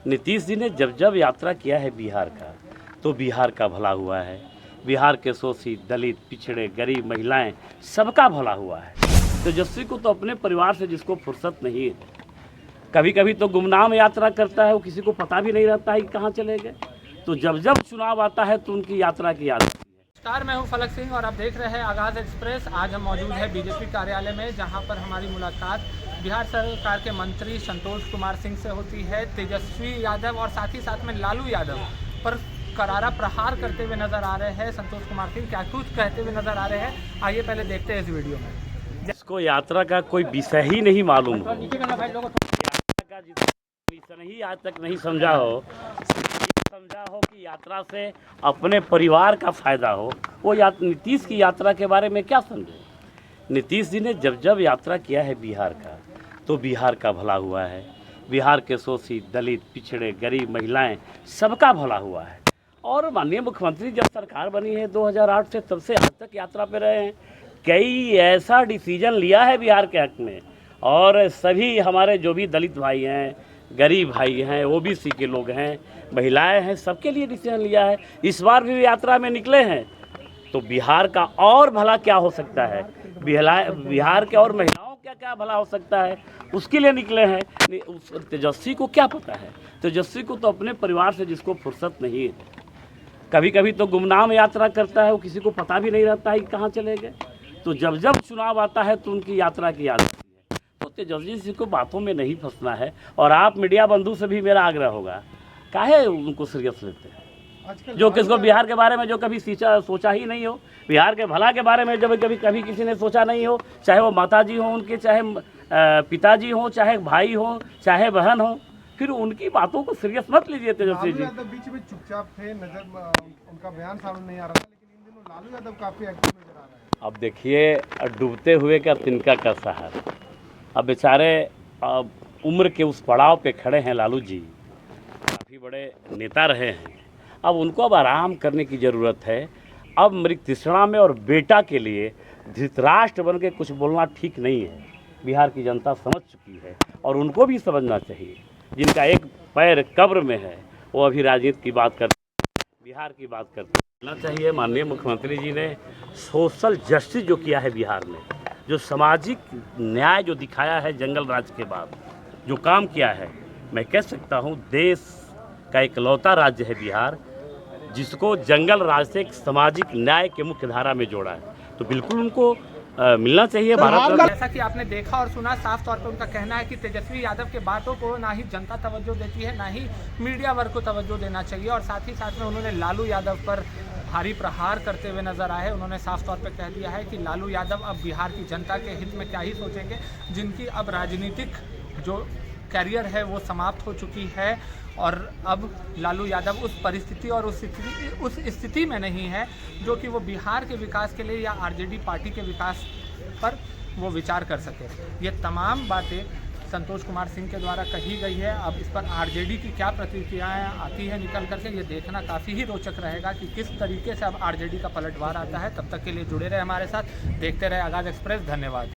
नीतीश जी ने जब जब यात्रा किया है बिहार का, तो बिहार का भला हुआ है। बिहार के शोषित, दलित, पिछड़े, गरीब, महिलाएं, सबका भला हुआ है। तेजस्वी को तो अपने परिवार से जिसको फुर्सत नहीं है, कभी कभी तो गुमनाम यात्रा करता है, वो किसी को पता भी नहीं रहता है कि कहाँ चले गए। तो जब जब चुनाव आता है तो उनकी यात्रा की याद आती है। नमस्कार, मैं हूं फलक सिंह और आप देख रहे हैं आगाज़ एक्सप्रेस। आज हम मौजूद हैं बीजेपी कार्यालय में, जहां पर हमारी मुलाकात बिहार सरकार के मंत्री संतोष कुमार सिंह से होती है। तेजस्वी यादव और साथ ही साथ में लालू यादव पर करारा प्रहार करते हुए नजर आ रहे हैं। संतोष कुमार सिंह क्या कुछ कहते हुए नजर आ रहे हैं, आइए पहले देखते हैं इस वीडियो में। इसको यात्रा का कोई विषय ही नहीं मालूम हो, यात्रा का विषय ही आज तक नहीं समझा हो, कि यात्रा से अपने परिवार का फायदा हो, वो नीतीश की यात्रा के बारे में क्या समझे। नीतीश जी ने जब जब यात्रा किया है बिहार का, तो बिहार का भला हुआ है। बिहार के शोषित, दलित, पिछड़े, गरीब, महिलाएं, सबका भला हुआ है। और माननीय मुख्यमंत्री जब सरकार बनी है 2008 से, तब से आज तक यात्रा पे रहे हैं। कई ऐसा डिसीजन लिया है बिहार के हक में, और सभी हमारे जो भी दलित भाई हैं, गरीब भाई हैं, ओबीसी के लोग हैं, महिलाएं हैं, सबके लिए डिसीजन लिया है। इस बार भी यात्रा में निकले हैं, तो बिहार का और भला क्या हो सकता है, बिहार के और महिलाओं क्या क्या भला हो सकता है, उसके लिए निकले हैं। तेजस्वी को क्या पता है, तेजस्वी को तो अपने परिवार से जिसको फुर्सत नहीं है, कभी कभी तो गुमनाम यात्रा करता है, वो किसी को पता भी नहीं रहता है कि कहाँ चले गए। तो जब जब चुनाव आता है तो उनकी यात्रा की याद आती है। तो तेजस्वी जी को बातों में नहीं फंसना है, और आप मीडिया बंधु से भी मेरा आग्रह होगा, काहे उनको सीरियस लेते हैं। जो किसको बिहार के बारे में जो कभी सोचा ही नहीं हो, बिहार के भला के बारे में जब कभी किसी ने सोचा नहीं हो, चाहे वो माताजी हो उनके, चाहे पिताजी हो, चाहे भाई हो, चाहे बहन हो, फिर उनकी बातों को सीरियस मत लीजिए। तेजस्वी जी बीच में चुपचाप थे, उनका बयान सामने नहीं आ रहा था, लेकिन इन दिनों लालू यादव काफी एक्टिव नजर आ रहा है। अब देखिए, डूबते हुए का तिनका का सहारा। अब बेचारे उम्र के उस पड़ाव पे खड़े हैं लालू जी, काफ़ी बड़े नेता रहे हैं। अब उनको अब आराम करने की ज़रूरत है। अब मृग तृष्णा में और बेटा के लिए धृतराष्ट्र बन के कुछ बोलना ठीक नहीं है। बिहार की जनता समझ चुकी है, और उनको भी समझना चाहिए। जिनका एक पैर कब्र में है, वो अभी राजनीति की बात करते, बिहार की बात करते मिलना चाहिए। माननीय मुख्यमंत्री जी ने सोशल जस्टिस जो किया है बिहार में, जो सामाजिक न्याय जो दिखाया है जंगल राज के बाद, जो काम किया है, मैं कह सकता हूँ देश का इकलौता राज्य है बिहार, जिसको जंगल राज से एक सामाजिक न्याय के मुख्य धारा में जोड़ा है। तो बिल्कुल उनको मिलना चाहिए भारत का। जैसा कि आपने देखा और सुना, साफ तौर पे उनका कहना है कि तेजस्वी यादव के बातों को ना ही जनता तवज्जो देती है, ना ही मीडिया वर्ग को तवज्जो देना चाहिए। और साथ ही साथ में उन्होंने लालू यादव पर भारी प्रहार करते हुए नजर आए। उन्होंने साफ तौर पे कह दिया है कि लालू यादव अब बिहार की जनता के हित में क्या ही सोचेंगे, जिनकी अब राजनीतिक जो कैरियर है वो समाप्त हो चुकी है, और अब लालू यादव उस परिस्थिति और उस स्थिति में नहीं है जो कि वो बिहार के विकास के लिए या आरजेडी पार्टी के विकास पर वो विचार कर सके। ये तमाम बातें संतोष कुमार सिंह के द्वारा कही गई है। अब इस पर आरजेडी की क्या प्रतिक्रियाएं आती है निकल करके, ये देखना काफ़ी ही रोचक रहेगा कि किस तरीके से अब आरजेडी का पलटवार आता है। तब तक के लिए जुड़े रहे हमारे साथ, देखते रहे आगाज़ एक्सप्रेस। धन्यवाद।